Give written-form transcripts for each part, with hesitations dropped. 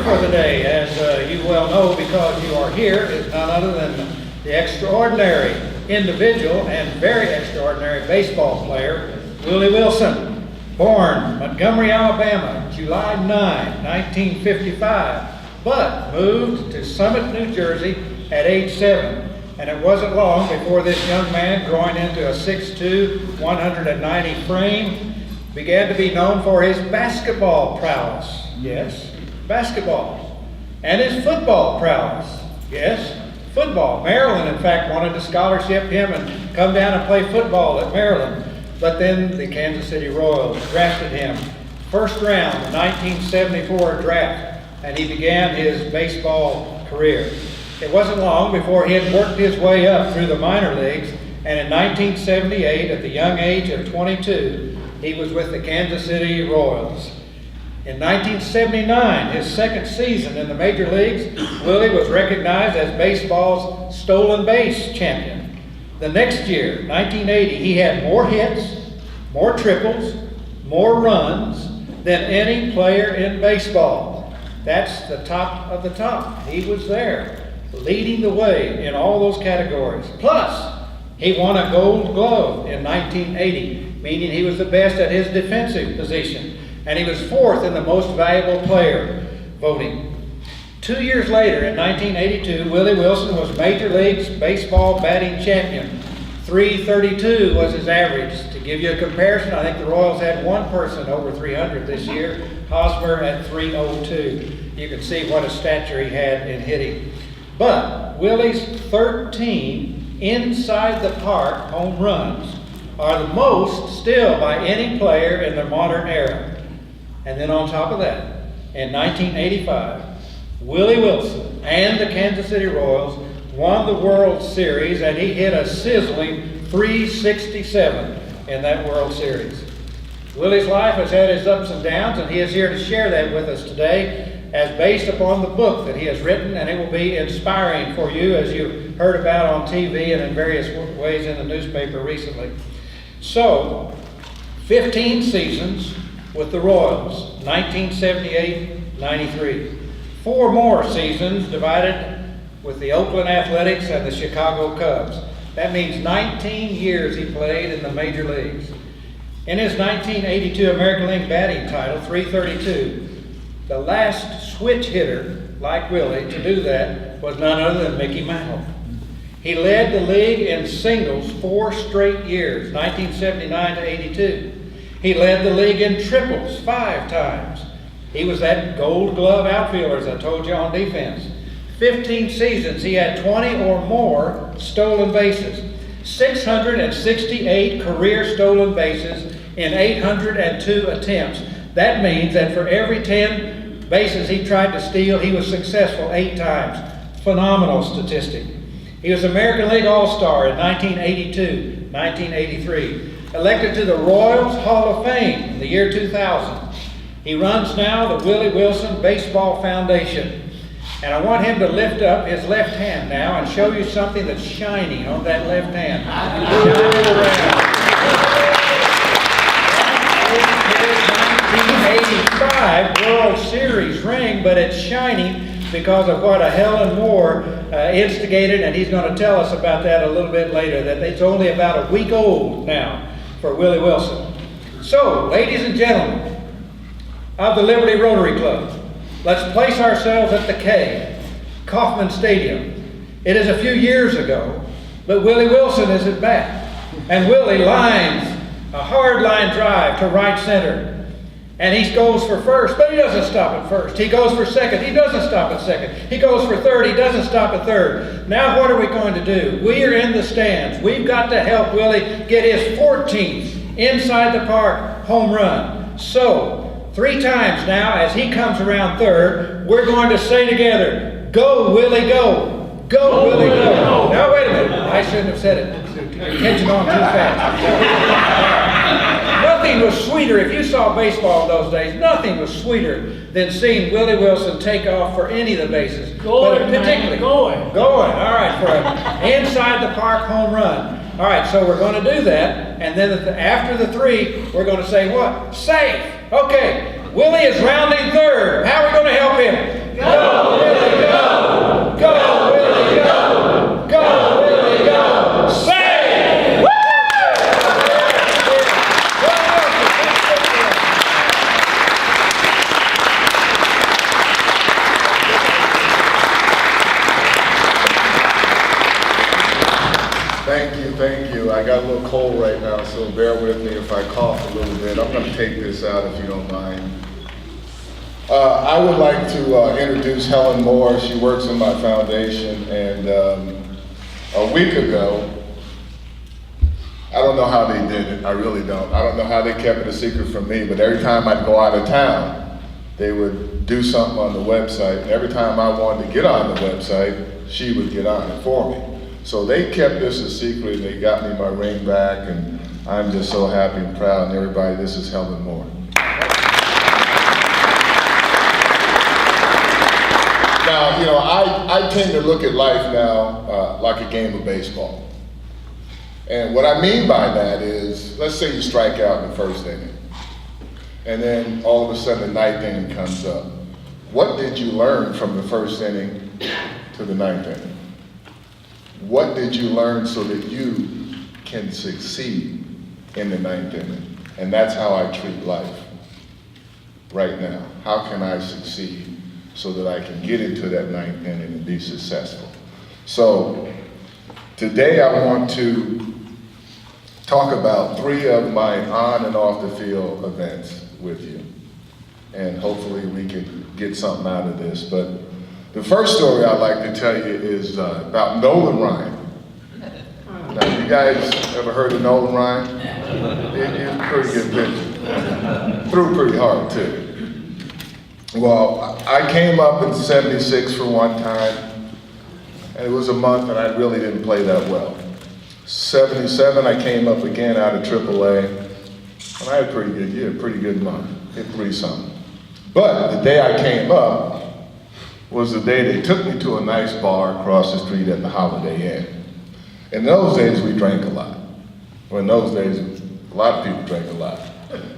for the day, as you well know because you are here, is none other than the extraordinary individual and very extraordinary baseball player, Willie Wilson, born Montgomery, Alabama, July 9, 1955, but moved to Summit, New Jersey at age 7. And it wasn't long before this young man, growing into a 6'2", 190 frame, began to be known for his basketball prowess. Yes, basketball. And his football prowess. Yes, football. Maryland, in fact, wanted to scholarship him and come down and play football at Maryland. But then the Kansas City Royals drafted him. First round, the 1974 draft, and he began his baseball career. It wasn't long before he had worked his way up through the minor leagues, and in 1978, at the young age of 22, he was with the Kansas City Royals. In 1979, his second season in the major leagues, Willie was recognized as baseball's stolen base champion. The next year, 1980, he had more hits, more triples, more runs than any player in baseball. That's the top of the top. He was there, leading the way in all those categories. Plus, he won a Gold Glove in 1980, meaning he was the best at his defensive position. And he was fourth in the most valuable player voting. 2 years later, in 1982, Willie Wilson was Major League's baseball batting champion. .332 was his average. To give you a comparison, I think the Royals had one person over 300 this year, Hosmer at .302. You can see what a stature he had in hitting. But Willie's 13 inside the park home runs are the most still by any player in the modern era. And then on top of that, in 1985, Willie Wilson and the Kansas City Royals won the World Series, and he hit a sizzling .367 in that World Series. Willie's life has had its ups and downs, and he is here to share that with us today as based upon the book that he has written, and it will be inspiring for you as you heard about on TV and in various ways in the newspaper recently. So, 15 seasons with the Royals, 1978-93. 4 more seasons divided with the Oakland Athletics and the Chicago Cubs. That means 19 years he played in the major leagues. In his 1982 American League batting title, .332, the last switch hitter like Willie to do that was none other than Mickey Mantle. He led the league in singles 4 straight years, 1979-82. He led the league in triples 5 times. He was that Gold Glove outfielder, as I told you, on defense. 15 seasons, he had 20 or more stolen bases. 668 career stolen bases in 802 attempts. That means that for every 10 bases he tried to steal, he was successful 8 times. Phenomenal statistic. He was American League All-Star in 1982, 1983. Elected to the Royals Hall of Fame in the year 2000. He runs now the Willie Wilson Baseball Foundation. And I want him to lift up his left hand now and show you something that's shining on that left hand. Shine it around. 1985 World Series ring, but it's shining because of what a Helen Moore instigated, and he's going to tell us about that a little bit later, that it's only about a week old now for Willie Wilson. So, ladies and gentlemen of the Liberty Rotary Club, let's place ourselves at the K, Kauffman Stadium. It is a few years ago, but Willie Wilson is at bat. And Willie lines a hard line drive to right center. And he goes for first, but he doesn't stop at first. He goes for second, he doesn't stop at second. He goes for third, he doesn't stop at third. Now what are we going to do? We are in the stands. We've got to help Willie get his 14th inside the park home run. So, 3 times now, as he comes around third, we're going to say together, "Go, Willie, go! Go, Willie, go!" Now, wait a minute. I shouldn't have said it. You're catching on too fast. Nothing was sweeter, if you saw baseball in those days, nothing was sweeter than seeing Willie Wilson take off for any of the bases. Going, particularly, man, going. All right, for an inside the park home run. All right, so we're going to do that, and then after the 3, we're going to say what? Safe. Okay, Willie is rounding third. How are we going to help him? Go, Willie, go! Go, Willie, go! Go, Willie, go! Say! Woo! Thank you. I got a little cold right now, so bear with me if I cough a little bit. I'm going to take this out if you don't mind. I would like to introduce Helen Moore. She works in my foundation, and a week ago, I don't know how they did it. I really don't. I don't know how they kept it a secret from me, but every time I'd go out of town, they would do something on the website. And every time I wanted to get on the website, she would get on it for me. So they kept this a secret. They got me my ring back, and I'm just so happy and proud. And everybody, this is Helen Moore. Now, you know, I tend to look at life now like a game of baseball. And what I mean by that is, let's say you strike out in the first inning, and then all of a sudden the ninth inning comes up. What did you learn from the first inning to the ninth inning? What did you learn so that you can succeed in the ninth inning? And that's how I treat life right now. How can I succeed so that I can get into that ninth inning and be successful? So today I want to talk about 3 of my on and off the field events with you. And hopefully we can get something out of this. But the first story I'd like to tell you is about Nolan Ryan. Now, you guys ever heard of Nolan Ryan? He's a pretty good pitcher. Threw pretty hard, too. Well, I came up in '76 for one time, and it was a month that I really didn't play that well. '77, I came up again out of AAA, and I had a pretty good year, pretty good month. Hit 3-something. But the day I came up was the day they took me to a nice bar across the street at the Holiday Inn. In those days, we drank a lot. Well, in those days, a lot of people drank a lot.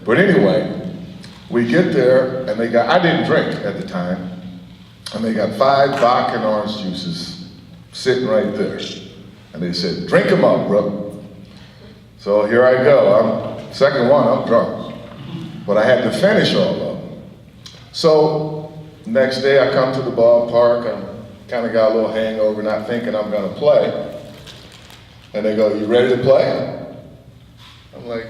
But anyway, we get there, and I didn't drink at the time, and they got 5 vodka and orange juices sitting right there. And they said, drink them up, bro. So here I go. Second one, I'm drunk. But I had to finish all of them. So next day I come to the ballpark. I kind of got a little hangover, not thinking I'm going to play. And they go, you ready to play? I'm like,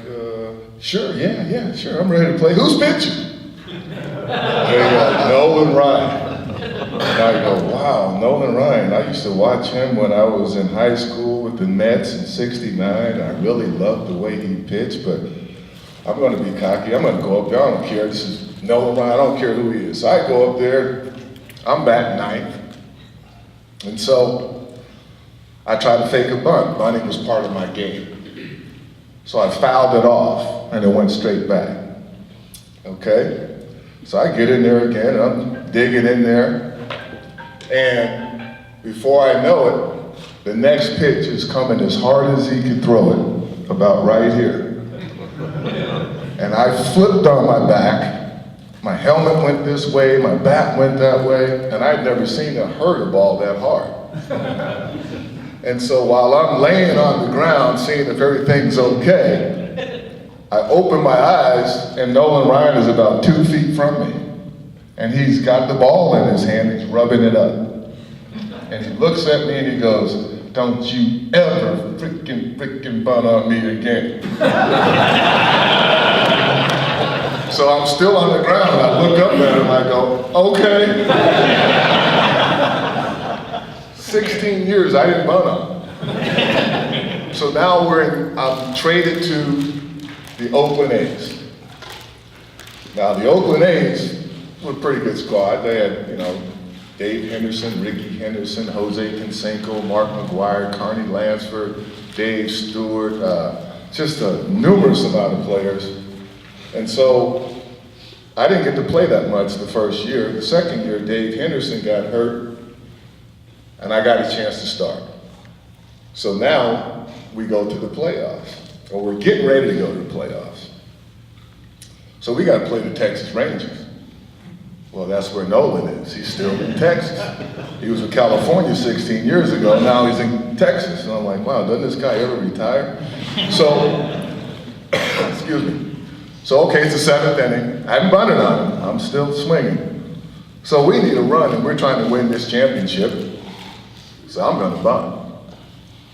sure, yeah, sure, I'm ready to play. Who's pitching? They go, Nolan Ryan. And I go, wow, Nolan Ryan. I used to watch him when I was in high school with the Mets in '69. I really loved the way he pitched, but I'm going to be cocky. I'm going to go up there. I don't care. This is Nolan Ryan. I don't care who he is. So I go up there. I'm batting ninth. And so I tried to fake a bunt. Bunting was part of my game. So I fouled it off, and it went straight back. Okay? So I get in there again. I'm digging in there. And before I know it, the next pitch is coming as hard as he could throw it, about right here. And I flipped on my back. My helmet went this way, my bat went that way, and I'd never seen a hurt a ball that hard. And so while I'm laying on the ground, seeing if everything's okay, I open my eyes, and Nolan Ryan is about 2 feet from me. And he's got the ball in his hand, he's rubbing it up. And he looks at me and he goes, don't you ever freaking bunt on me again. So I'm still on the ground, and I look up at him and I go, okay. 16 years, I didn't bunt on him. So now I'm traded to the Oakland A's. Now the Oakland A's were a pretty good squad. They had, Dave Henderson, Ricky Henderson, Jose Canseco, Mark McGuire, Carney Lansford, Dave Stewart, just a numerous amount of players. And so I didn't get to play that much the first year. The second year, Dave Henderson got hurt, and I got a chance to start. So now we go to the playoffs, or we're getting ready to go to the playoffs. So we got to play the Texas Rangers. Well, that's where Nolan is. He's still in Texas. He was in California 16 years ago. Now he's in Texas. And I'm like, wow, doesn't this guy ever retire? So, excuse me. So, okay, it's the seventh inning. I haven't bunted on him. I'm still swinging. So we need a run, and we're trying to win this championship. So I'm going to bunt.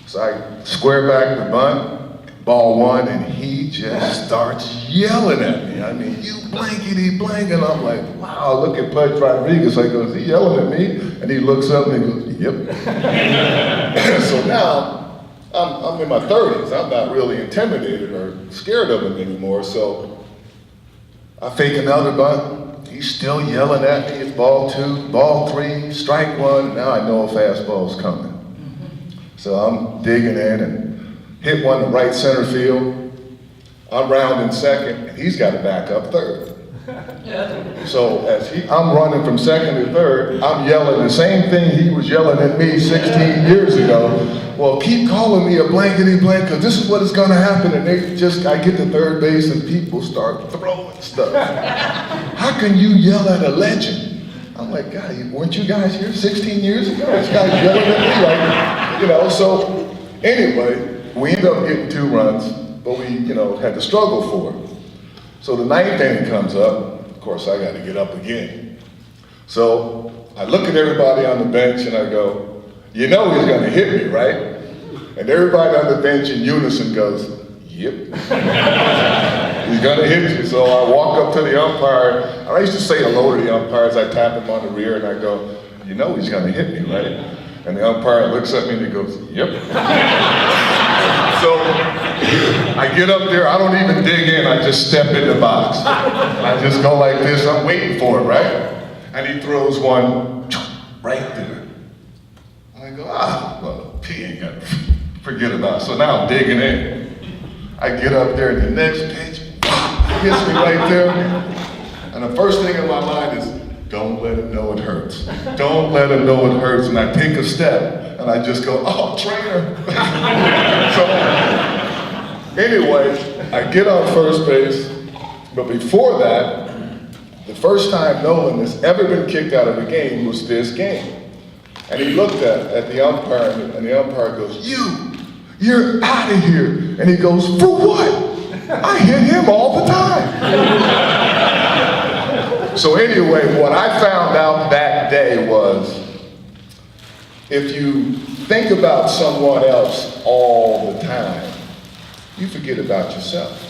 So I square back the bunt. Ball one, and he just starts yelling at me. I mean, you blankety blank, and I'm like, wow, look at Pudge Rodriguez. I go, is he yelling at me? And he looks up and he goes, yep. So now, I'm in my 30s. I'm not really intimidated or scared of him anymore. So I fake another bunt. He's still yelling at me. It's ball two, ball three, strike one. Now I know a fastball's coming. So I'm digging in and hit one to right center field. I'm rounding second, and he's got to back up third. So as I'm running from second to third, I'm yelling the same thing he was yelling at me 16 years ago. Well, keep calling me a blankety blank, because this is what is going to happen. And I get to third base, and people start throwing stuff. How can you yell at a legend? I'm like, God, weren't you guys here 16 years ago? This guy's yelling at me, like, so anyway, we ended up getting 2 runs, but we, had to struggle for it. So the 9th inning comes up. Of course, I got to get up again. So I look at everybody on the bench and I go, he's going to hit me, right? And everybody on the bench in unison goes, yep. He's going to hit you. So I walk up to the umpire. I used to say hello to the umpires. I tap him on the rear and I go, he's going to hit me, right? And the umpire looks at me and he goes, yep. So I get up there, I don't even dig in, I just step in the box. I just go like this, I'm waiting for it, right? And he throws one right there. I go, well, he ain't got to forget about it. So now I'm digging in. I get up there and the next pitch hits me right there. And the first thing in my mind is, don't let him know it hurts. Don't let him know it hurts. And I take a step and I just go, oh, trainer. So anyway, I get on first base. But before that, the first time Nolan has ever been kicked out of a game was this game. And he looked at the umpire and the umpire goes, you're out of here. And he goes, for what? I hit him all the time. So anyway, what I found out that day was, if you think about someone else all the time, you forget about yourself.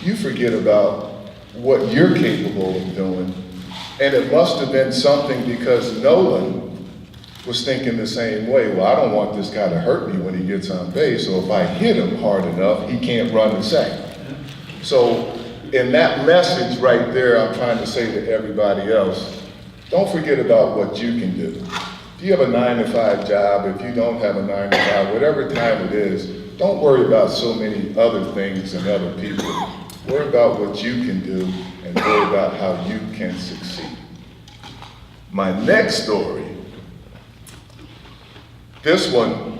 You forget about what you're capable of doing. And it must have been something, because Nolan was thinking the same way. Well, I don't want this guy to hurt me when he gets on base, so if I hit him hard enough, he can't run the second. So in that message right there, I'm trying to say to everybody else, don't forget about what you can do. If you have a 9-to-5 job, if you don't have a 9-to-5, whatever time it is, don't worry about so many other things and other people. Worry about what you can do and worry about how you can succeed. My next story, this one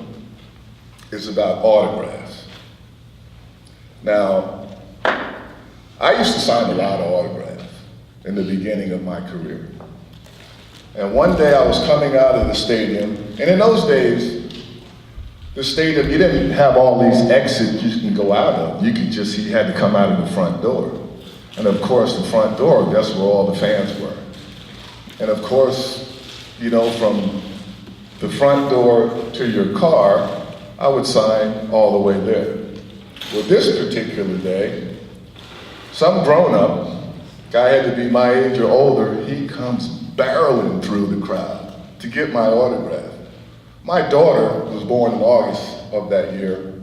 is about autographs. Now, I used to sign a lot of autographs in the beginning of my career. And one day I was coming out of the stadium, and in those days, the stadium, you didn't have all these exits you can go out of. You had to come out of the front door. And of course, the front door, that's where all the fans were. And of course, from the front door to your car, I would sign all the way there. Well, this particular day, some grown-up, guy had to be my age or older, he comes barreling through the crowd to get my autograph. My daughter was born in August of that year.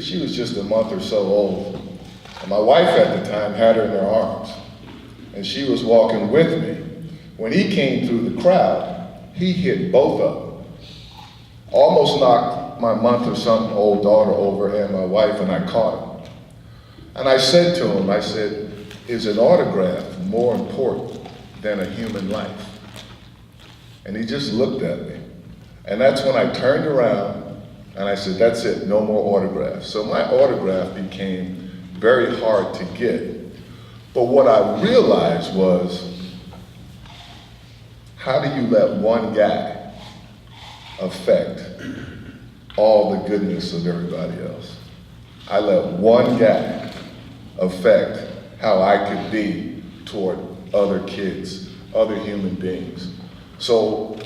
She was just a month or so old. And my wife at the time had her in her arms. And she was walking with me. When he came through the crowd, he hit both of them. Almost knocked my month or something old daughter over and my wife, and I caught him. And I said to him, is an autograph more important than a human life? And he just looked at me. And that's when I turned around and I said, that's it, no more autographs. So my autograph became very hard to get. But what I realized was, how do you let one guy affect all the goodness of everybody else? I let one guy affect how I could be toward other kids, other human beings. So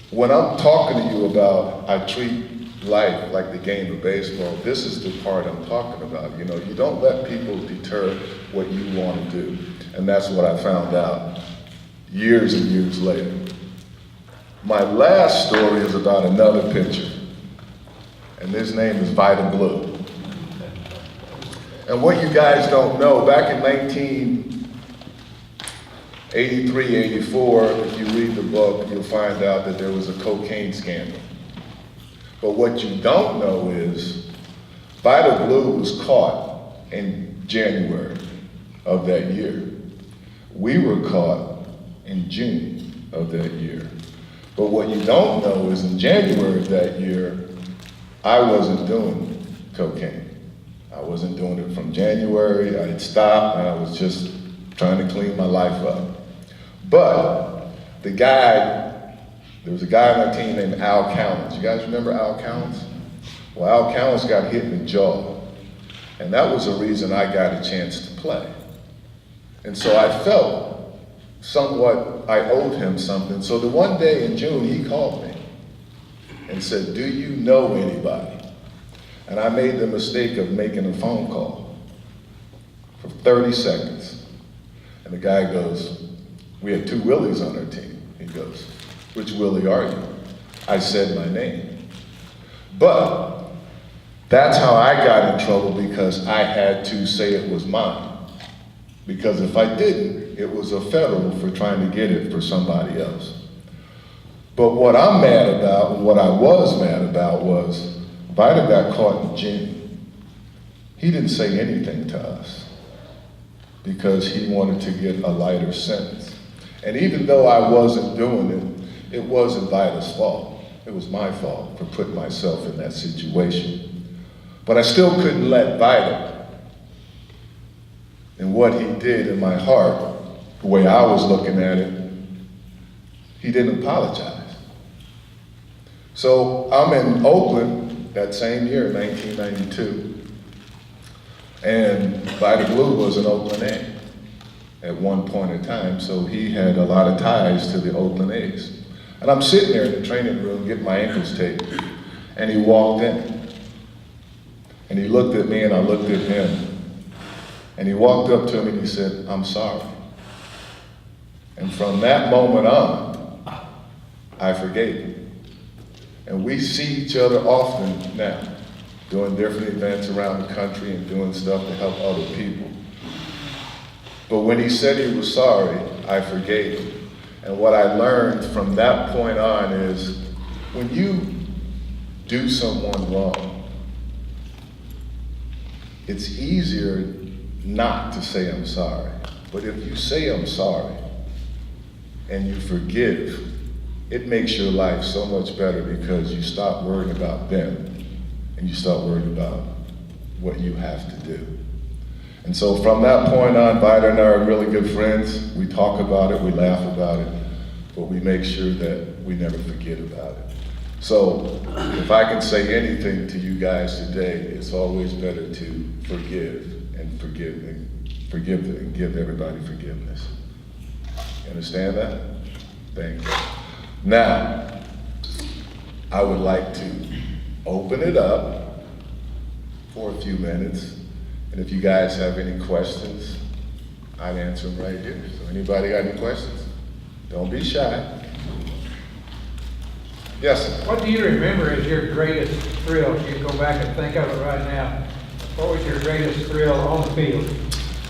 when I'm talking to you about I treat life like the game of baseball, this is the part I'm talking about. You know, you don't let people deter what you want to do. And that's what I found out years and years later. My last story is about another pitcher, and his name is Vida Blue. And what you guys don't know, back in 1983, 84, if you read the book, you'll find out that there was a cocaine scandal. But what you don't know is Vida Blue was caught in January of that year. We were caught in June of that year. But what you don't know is in January of that year, I wasn't doing cocaine. I wasn't doing it from January. I had stopped and I was just trying to clean my life up. But there was a guy on our team named Al Cowens. You guys remember Al Cowens? Well, Al Cowens got hit in the jaw. And that was the reason I got a chance to play. And so I felt somewhat I owed him something. So the one day in June, he called me and said, "Do you know anybody?" And I made the mistake of making a phone call for 30 seconds. And the guy goes, we had 2 Willies on our team. He goes, "Which Willie are you?" I said my name. But that's how I got in trouble, because I had to say it was mine. Because if I didn't, it was a federal for trying to get it for somebody else. But what I'm mad about, what I was mad about, was Vida got caught in June. He didn't say anything to us because he wanted to get a lighter sentence. And even though I wasn't doing it, it wasn't Vida's fault. It was my fault for putting myself in that situation. But I still couldn't let Vida and what he did in my heart, the way I was looking at it, he didn't apologize. So I'm in Oakland that same year, 1992, and Vida Blue was an Oakland A at one point in time, so he had a lot of ties to the Oakland A's. And I'm sitting there in the training room getting my ankles taped, and he walked in. And he looked at me and I looked at him. And he walked up to me and he said, "I'm sorry." And from that moment on, I forgave him. And we see each other often now, doing different events around the country and doing stuff to help other people. But when he said he was sorry, I forgave him. And what I learned from that point on is, when you do someone wrong, it's easier not to say I'm sorry. But if you say I'm sorry and you forgive, it makes your life so much better, because you stop worrying about them and you start worrying about what you have to do. And so from that point on, Vida and I are really good friends. We talk about it, we laugh about it, but we make sure that we never forget about it. So if I can say anything to you guys today, it's always better to forgive and give everybody forgiveness. You understand that? Thank you. Now, I would like to open it up for a few minutes. And if you guys have any questions, I'd answer them right here. So anybody got any questions? Don't be shy. Yes, sir. What do you remember as your greatest thrill? If you go back and think of it right now, what was your greatest thrill on the field?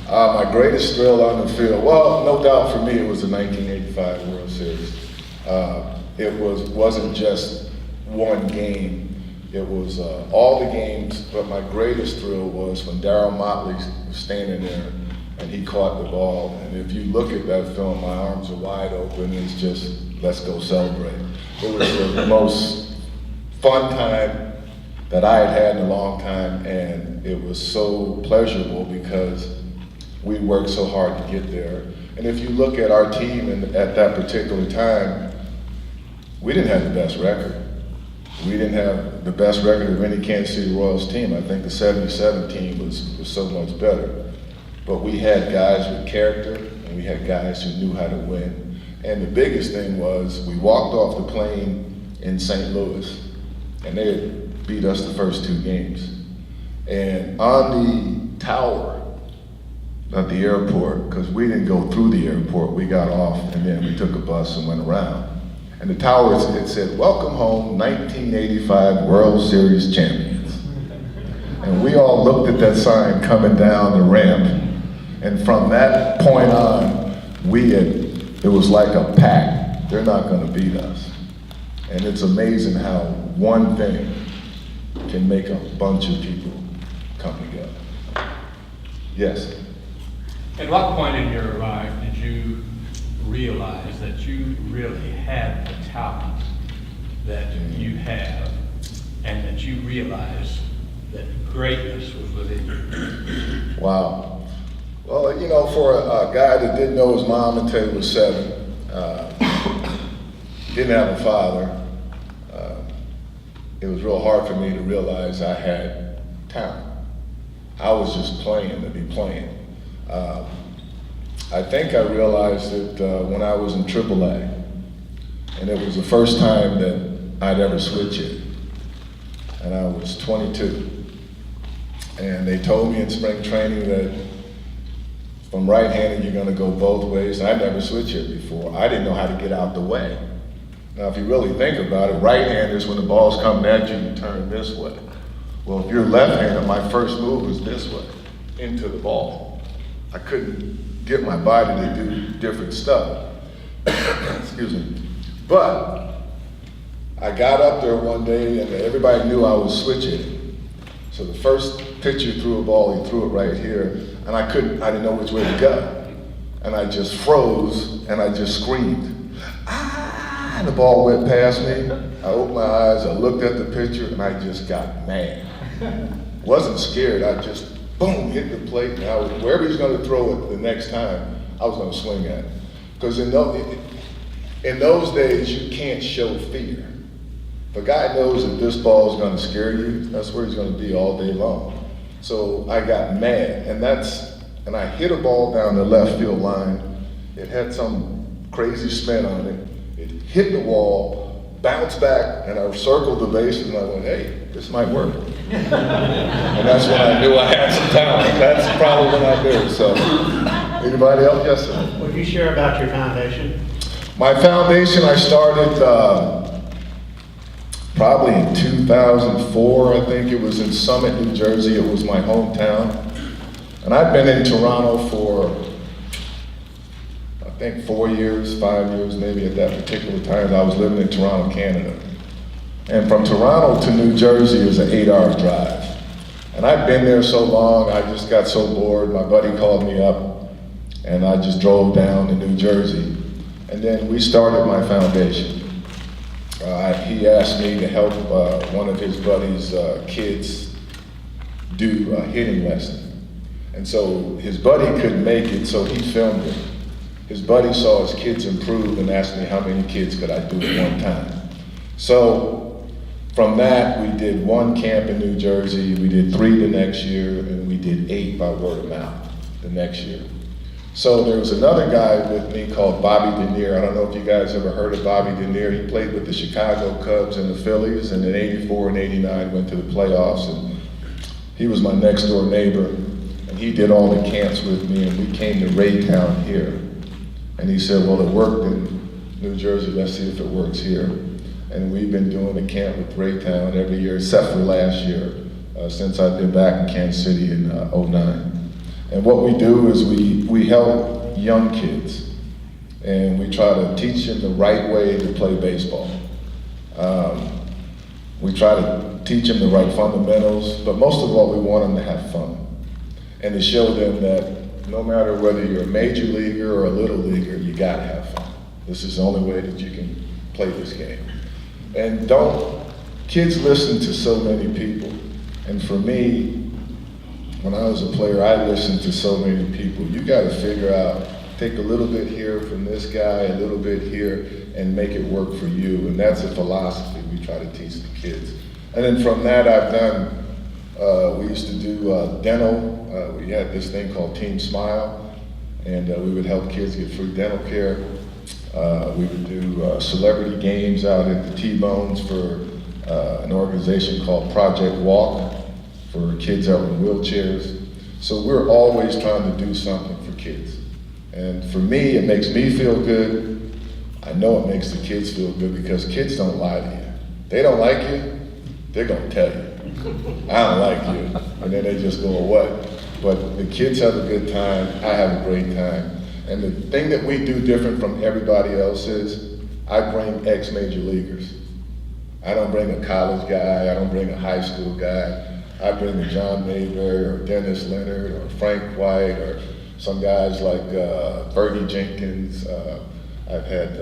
My greatest thrill on the field, well, no doubt for me, it was the 1985 World Series. It wasn't just one game. It was all the games, but my greatest thrill was when Darryl Motley was standing there and he caught the ball. And if you look at that film, my arms are wide open. It's just, let's go celebrate. It was the most fun time that I had in a long time, and it was so pleasurable because we worked so hard to get there. And if you look at our team at that particular time, we didn't have the best record. We didn't have the best record of any Kansas City Royals team. I think the 77 team was so much better. But we had guys with character, and we had guys who knew how to win. And the biggest thing was we walked off the plane in St. Louis, and they had beat us the first 2 games. And on the tower at the airport, because we didn't go through the airport, we got off and then we took a bus and went around. And the tower, it said, "Welcome home, 1985 World Series champions." And we all looked at that sign coming down the ramp. And from that point on, it was like a pact. They're not gonna beat us. And it's amazing how one thing can make a bunch of people come together. Yes? At what point in your life did you realize that you really had the talent that you have, and that you realized that greatness was within you? Wow. Well, you know, for a guy that didn't know his mom until he was 7, didn't have a father, it was real hard for me to realize I had talent. I was just playing to be playing. I think I realized it when I was in AAA, and it was the first time that I'd ever switch it. And I was 22. And they told me in spring training that from right-handed, you're gonna go both ways. I never switched it before. I didn't know how to get out the way. Now, if you really think about it, right-handers, when the ball's coming at you, you turn this way. Well, if you're left-handed, my first move was this way, into the ball. I couldn't get my body to do different stuff. Excuse me. But I got up there one day and everybody knew I was switching. So the first pitch you threw a ball, he threw it right here, and I didn't know which way to go. And I just froze and I just screamed. Ah, and the ball went past me. I opened my eyes, I looked at the pitcher, and I just got mad. Wasn't scared, I just, boom, hit the plate, and wherever he's gonna throw it the next time, I was gonna swing at it. Because in those days, you can't show fear. If a guy knows that this ball is gonna scare you, that's where he's gonna be all day long. So I got mad, and I hit a ball down the left field line. It had some crazy spin on it. It hit the wall, bounced back, and I circled the bases, and I went, hey, this might work. And that's when I knew I had some talent. That's probably when I knew. So, anybody else? Yes, sir. Would you share about your foundation? My foundation, I started probably in 2004. I think it was in Summit, New Jersey. It was my hometown. And I'd been in Toronto for, I think 4 years, 5 years maybe at that particular time. I was living in Toronto, Canada. And from Toronto to New Jersey is an 8-hour drive. And I'd been there so long, I just got so bored. My buddy called me up, and I just drove down to New Jersey. And then we started my foundation. He asked me to help one of his buddy's kids do a hitting lesson. And so his buddy couldn't make it, so he filmed it. His buddy saw his kids improve and asked me how many kids could I do at one time. So from that, we did 1 camp in New Jersey, we did 3 the next year, and we did 8 by word of mouth the next year. So there was another guy with me called Bobby Denier. I don't know if you guys ever heard of Bobby Denier. He played with the Chicago Cubs and the Phillies, and in '84 and '89 went to the playoffs, and he was my next door neighbor, and he did all the camps with me, and we came to Raytown here. And he said, well, it worked in New Jersey, let's see if it works here. And we've been doing a camp with Raytown every year, except for last year, since I've been back in Kansas City in '09. And what we do is we help young kids, and we try to teach them the right way to play baseball. We try to teach them the right fundamentals, but most of all, we want them to have fun. And to show them that no matter whether you're a major leaguer or a little leaguer, you gotta have fun. This is the only way that you can play this game. And kids listen to so many people. And for me, when I was a player, I listened to so many people. You gotta figure out take a little bit here from this guy, a little bit here, and make it work for you. And that's a philosophy we try to teach the kids. And then from that, I've done, we used to do dental. We had this thing called Team Smile, and we would help kids get free dental care. We would do celebrity games out at the T-Bones for an organization called Project Walk for kids out in wheelchairs. So we're always trying to do something for kids. And for me, it makes me feel good. I know it makes the kids feel good because kids don't lie to you. They don't like you, they're gonna tell you. I don't like you, and then they just go away. But the kids have a good time, I have a great time. And the thing that we do different from everybody else is, I bring ex-major leaguers. I don't bring a college guy, I don't bring a high school guy. I bring a John Mayberry or Dennis Leonard or Frank White or some guys like Fergie Jenkins. I've had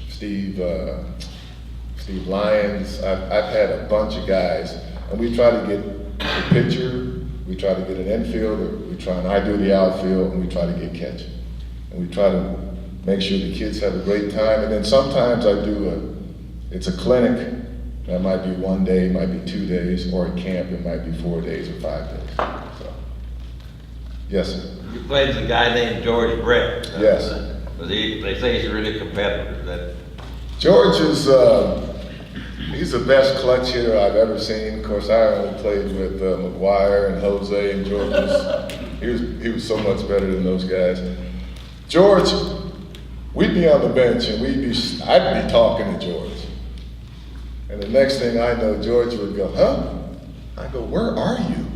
Steve Lyons. I've had a bunch of guys, and we try to get the pitcher, we try to get an infielder, and I do the outfield, and we try to get catching. And we try to make sure the kids have a great time. And then sometimes I do it's a clinic. That might be 1 day, it might be 2 days, or at camp it might be 4 days or 5 days. So, yes, sir. You played with a guy named George Brett. Yes. They say he's a really competitor. George is, he's the best clutch hitter I've ever seen. Of course, I only played with McGuire and Jose, and George he was so much better than those guys. George, we'd be on the bench and I'd be talking to George. And the next thing I know, George would go, huh? I go, where are you?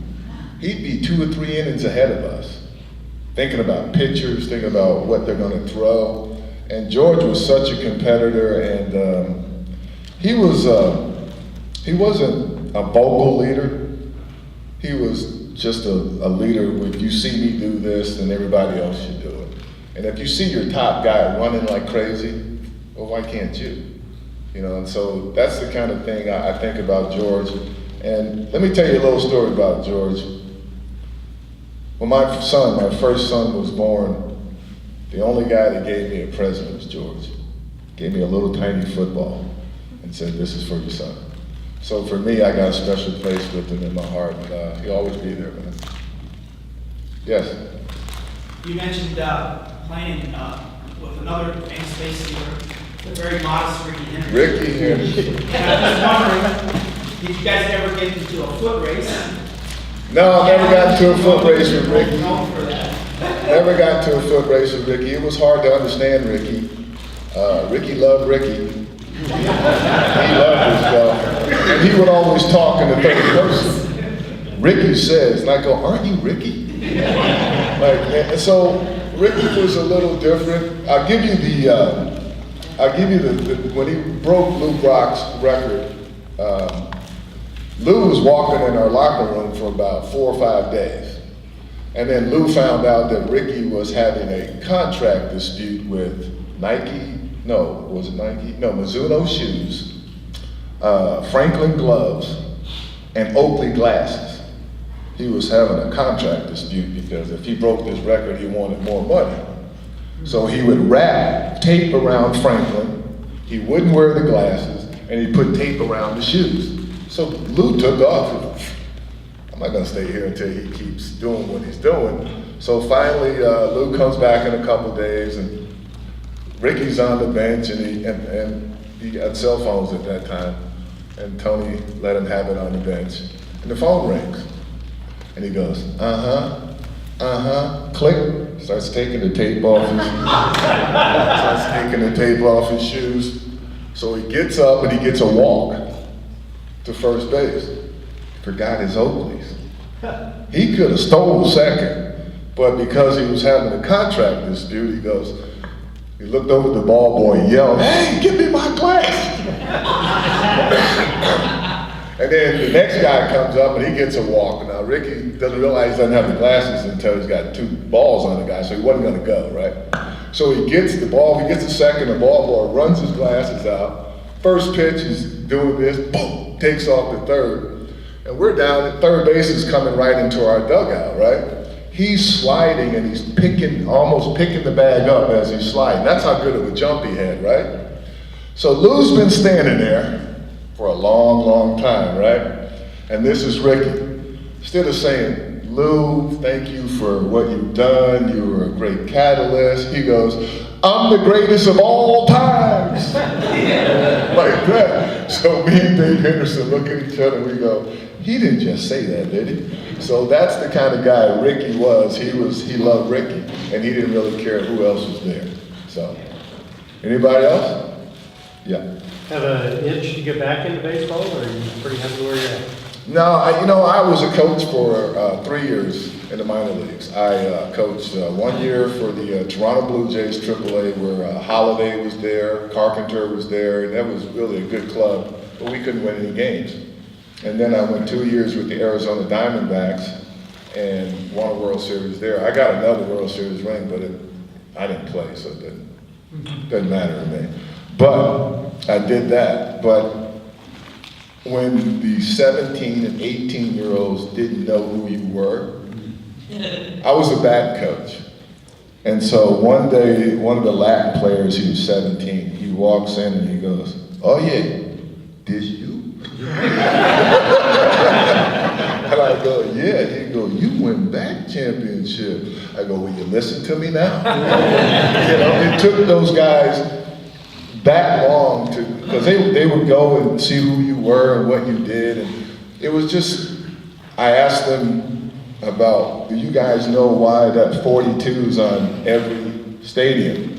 He'd be 2 or 3 innings ahead of us, thinking about pitchers, thinking about what they're gonna throw. And George was such a competitor, and he wasn't a vocal leader. He was just a leader. If you see me do this, then everybody else should do it. And if you see your top guy running like crazy, well, why can't you? You know, and so that's the kind of thing I think about George. And let me tell you a little story about George. When my first son was born, the only guy that gave me a present was George. Gave me a little tiny football and said, this is for your son. So for me, I got a special place with him in my heart. He'll always be there, man. Yes? You mentioned playing with another famous base leader, a very modest Ricky Henry. Ricky Henry. And I'm just wondering, did you guys ever get into a foot race? No, I never got into a foot race with Ricky. Known for that. Never got into a foot race with Ricky. It was hard to understand Ricky. Ricky loved Ricky. He loved himself. And he would always talk in the third person. Ricky says, and I go, aren't you Ricky? And so Ricky was a little different. I'll give you the when he broke Lou Brock's record, Lou was walking in our locker room for about 4 or 5 days. And then Lou found out that Ricky was having a contract dispute with Mizuno shoes, Franklin gloves, and Oakley glasses. He was having a contract dispute because if he broke this record, he wanted more money. So he would wrap tape around Franklin, he wouldn't wear the glasses, and he put tape around the shoes. So Lou took off. I'm not gonna stay here until he keeps doing what he's doing. So finally, Lou comes back in a couple days, and Ricky's on the bench, and he got cell phones at that time, and Tony let him have it on the bench, and the phone rings, and he goes, click, starts taking the tape off his shoes. So he gets up and he gets a walk to first base. Forgot his Oakleys. He could have stole second, but because he was having a contract dispute, he looked over at the ball boy and yelled, hey, give me my glass. And then the next guy comes up and he gets a walk. Now Ricky doesn't realize he doesn't have the glasses until he's got 2 balls on the guy, so he wasn't gonna go, right? So he gets the ball, he gets the second, the ball boy runs his glasses out. First pitch, he's doing this, boom, takes off to third. And we're down at third base is coming right into our dugout, right? he's sliding and he's almost picking the bag up as he's sliding. That's how good of a jump he had, right? So Lou's been standing there for a long, long time, right? And this is Ricky. Instead of saying, Lou, thank you for what you've done, you were a great catalyst, he goes, I'm the greatest of all times. Like that. So me and Dave Henderson look at each other and we go, he didn't just say that, did he? So that's the kind of guy Ricky was. He loved Ricky, and he didn't really care who else was there. So, anybody else? Yeah. Have an itch to get back into baseball, or are you pretty happy where you're at? No, I was a coach for 3 years in the minor leagues. I coached 1 year for the Toronto Blue Jays AAA, where Holliday was there, Carpenter was there, and that was really a good club, but we couldn't win any games. And then I went 2 years with the Arizona Diamondbacks and won a World Series there. I got another World Series ring, but I didn't play, so it doesn't matter to me. But I did that. But when the 17 and 18-year-olds didn't know who you were, I was a batting coach. And so one day, one of the Latin players, he was 17, he walks in and he goes, oh yeah, did you? And I go, yeah. He go, you win back championship. I go, will you listen to me now? It took those guys that long because they would go and see who you were and what you did. And it was just, I asked them about, do you guys know why that 42's on every stadium?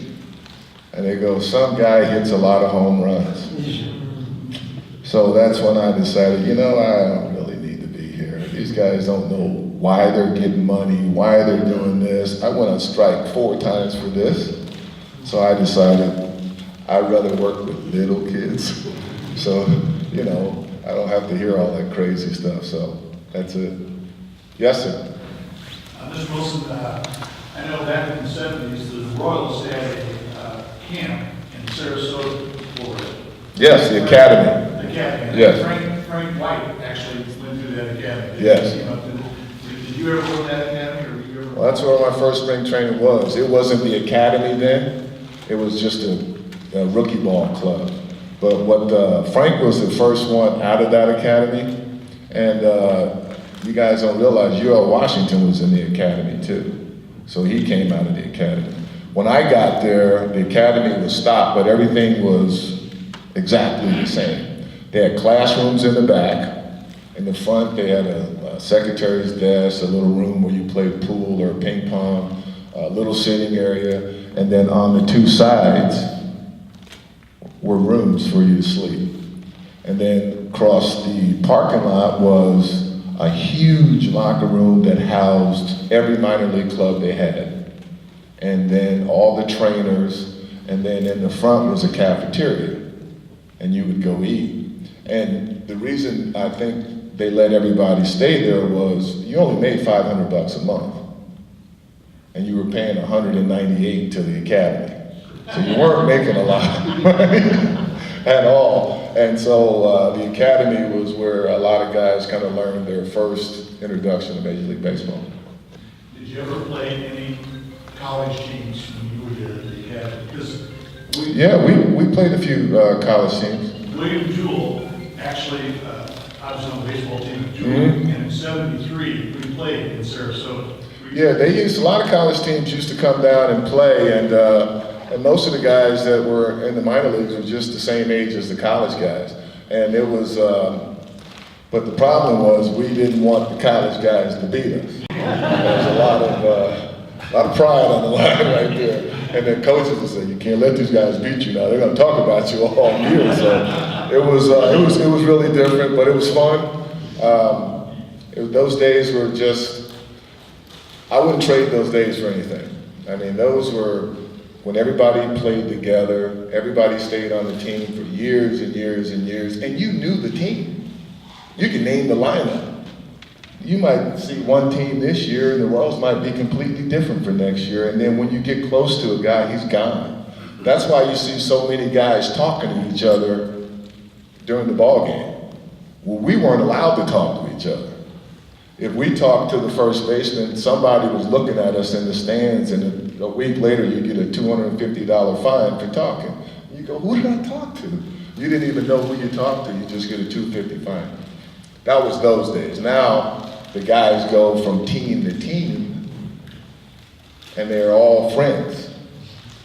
And they go, some guy hits a lot of home runs. So that's when I decided, I don't really need to be here. These guys don't know why they're getting money, why they're doing this. I went on strike 4 times for this. So I decided I'd rather work with little kids. So, I don't have to hear all that crazy stuff. So that's it. Yes, sir. Mr. Wilson, I know back in the 70s, the Royals had a camp in Sarasota, Florida. Yes, the Academy. The Academy. Yes. Frank White actually went through that Academy. Yes. Did you ever go to that Academy? Or you ever... Well, that's where my first spring training was. It wasn't the Academy then. It was just a rookie ball club. But Frank was the first one out of that academy, and you guys don't realize UL Washington was in the academy too. So he came out of the academy. When I got there, the academy was stopped, but everything was exactly the same. They had classrooms in the back. In the front, they had a secretary's desk, a little room where you played pool or ping pong, a little sitting area, and then on the 2 sides were rooms for you to sleep. And then across the parking lot was a huge locker room that housed every minor league club they had. And then all the trainers, and then in the front was a cafeteria, and you would go eat. And the reason I think they let everybody stay there was you only made $500 a month, and you were paying $198 to the academy. So you weren't making a lot of money at all. And so the academy was where a lot of guys kind of learned their first introduction to Major League Baseball. Did you ever play any college teams when you were there at the academy? Because we played a few college teams. William Jewell actually, I was on the baseball team at Jewell, and in '73 we played in Sarasota. Yeah, a lot of college teams used to come down and play, and most of the guys that were in the minor leagues were just the same age as the college guys. And it was, but the problem was we didn't want the college guys to beat us. There was a lot of pride on the line right there. And then coaches would say, you can't let these guys beat you now. They're gonna talk about you all year. So it was really different, but it was fun. Those days were just, I wouldn't trade those days for anything. I mean, those were when everybody played together, everybody stayed on the team for years and years and years, and you knew the team. You could name the lineup. You might see one team this year, and the Royals might be completely different for next year, and then when you get close to a guy, he's gone. That's why you see so many guys talking to each other during the ball game. Well, we weren't allowed to talk to each other. If we talk to the first baseman, somebody was looking at us in the stands, and a week later you get a $250 fine for talking. You go, who did I talk to? You didn't even know who you talked to, you just get a $250 fine. That was those days. Now, the guys go from team to team, and they're all friends.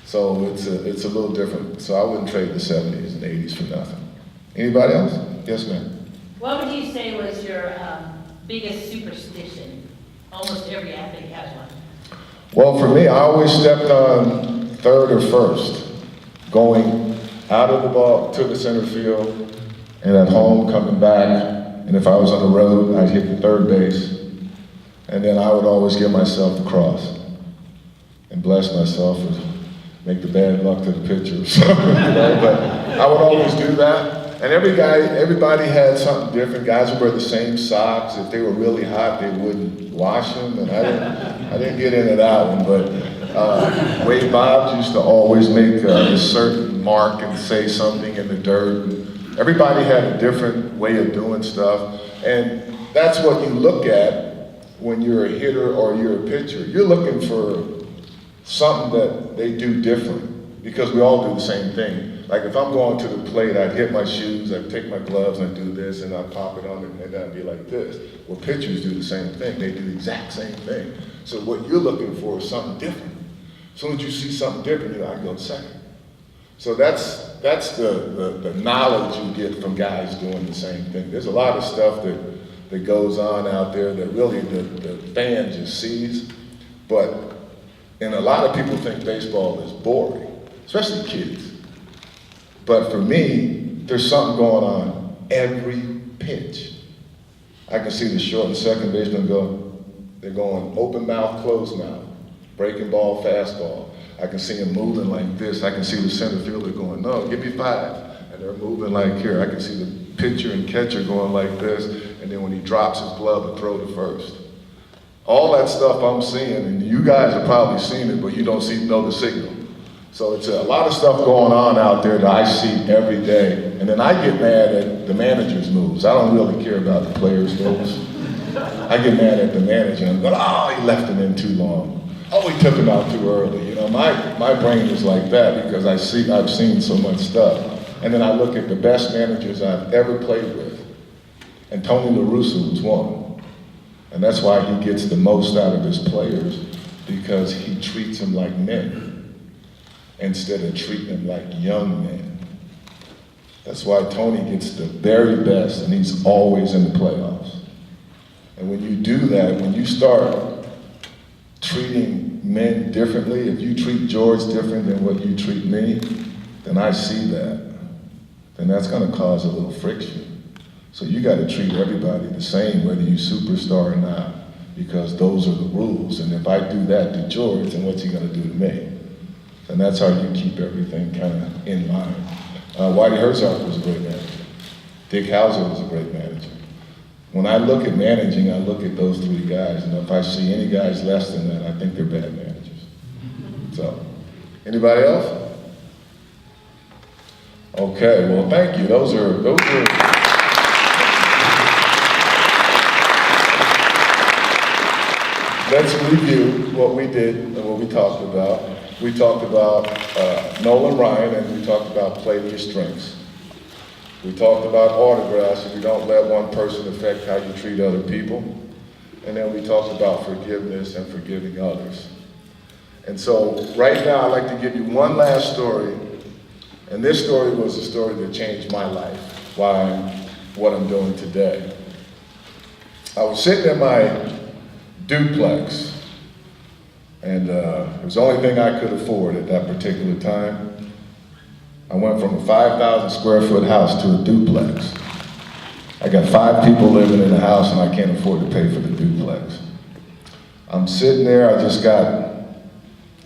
So it's a little different. So I wouldn't trade the 70s and 80s for nothing. Anybody else? Yes, ma'am. What would you say was your biggest superstition? Almost every athlete has one. Well, for me, I always stepped on third or first, going out of the ball to the center field, and at home coming back. And if I was on the road, I'd hit the third base. And then I would always give myself the cross and bless myself and make the bad luck to the pitcher or something, you know? But I would always do that. And everybody had something different. Guys would wear the same socks. If they were really hot, they wouldn't wash them. And I didn't get into that one. But Wade Bobs used to always make a certain mark and say something in the dirt. Everybody had a different way of doing stuff. And that's what you look at when you're a hitter or you're a pitcher. You're looking for something that they do different, because we all do the same thing. Like if I'm going to the plate, I'd hit my shoes, I'd take my gloves and I'd do this, and I'd pop it on and then I'd be like this. Well, pitchers do the same thing. They do the exact same thing. So what you're looking for is something different. As soon as you see something different, you're like, I go second. So that's the knowledge you get from guys doing the same thing. There's a lot of stuff that goes on out there that really the fan just sees. And a lot of people think baseball is boring, especially kids. But for me, there's something going on every pitch. I can see the short and second baseman they're going open mouth, closed mouth, breaking ball, fastball. I can see him moving like this. I can see the center fielder going, no, give me 5. And they're moving like here. I can see the pitcher and catcher going like this. And then when he drops his glove, to throw to first. All that stuff I'm seeing, and you guys have probably seen it, but you don't know the signal. So it's a lot of stuff going on out there that I see every day. And then I get mad at the manager's moves. I don't really care about the players' moves. I get mad at the manager and go, oh, he left him in too long. Oh, he took him out too early. You know, my brain is like that because I've seen so much stuff. And then I look at the best managers I've ever played with. And Tony La Russa was one. And that's why he gets the most out of his players, because he treats them like men instead of treating them like young men. That's why Tony gets the very best, and he's always in the playoffs. And when you do that, when you start treating men differently, if you treat George different than what you treat me, then I see that. Then that's gonna cause a little friction. So you gotta treat everybody the same, whether you superstar or not, because those are the rules. And if I do that to George, then what's he gonna do to me? And that's how you keep everything kind of in line. Whitey Herzog was a great manager. Dick Hauser was a great manager. When I look at managing, I look at those 3 guys, and if I see any guys less than that, I think they're bad managers. So, anybody else? Okay, well, thank you. Those are. Let's review what we did and what we talked about. We talked about Nolan Ryan, and we talked about play to your strengths. We talked about autographs, and you don't let one person affect how you treat other people. And then we talked about forgiveness and forgiving others. And so right now I'd like to give you one last story. And this story was a story that changed my life, why I'm what I'm doing today. I was sitting in my duplex, and it was the only thing I could afford at that particular time. I went from a 5,000 square foot house to a duplex. I got 5 people living in the house, and I can't afford to pay for the duplex. I'm sitting there, I just got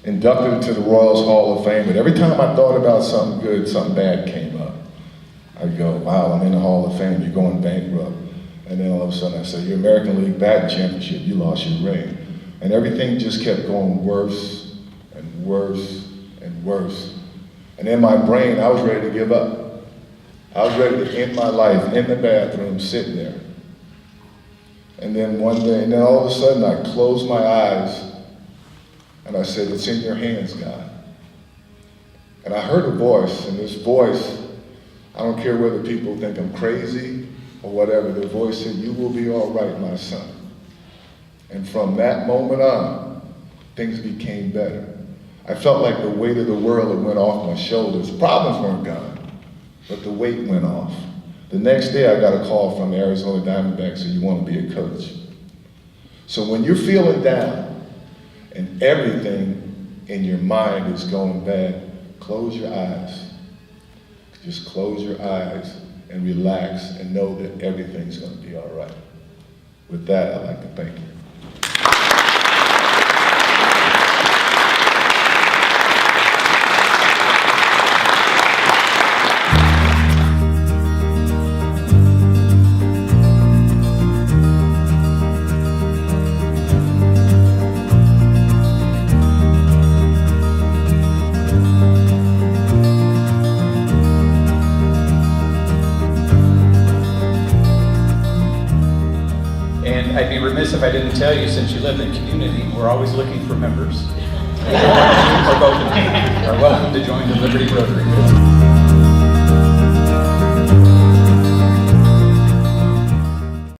inducted into the Royals Hall of Fame, but every time I thought about something good, something bad came up. I'd go, wow, I'm in the Hall of Fame, you're going bankrupt. And then all of a sudden I said, your American League batting championship, you lost your ring. And everything just kept going worse and worse and worse. And in my brain, I was ready to give up. I was ready to end my life in the bathroom, sitting there. And then one day, and then all of a sudden I closed my eyes and I said, it's in your hands, God. And I heard a voice, and this voice, I don't care whether people think I'm crazy or whatever, the voice said, you will be all right, my son. And from that moment on, things became better. I felt like the weight of the world had went off my shoulders. Problems weren't gone, but the weight went off. The next day I got a call from the Arizona Diamondbacks, saying, you want to be a coach. So when you're feeling down and everything in your mind is going bad, close your eyes. Just close your eyes and relax and know that everything's going to be all right. With that, I'd like to thank you. And I'd be remiss if I didn't tell you, since you live in the community, we're always looking for members. Or both of you are welcome to join the Liberty Rotary.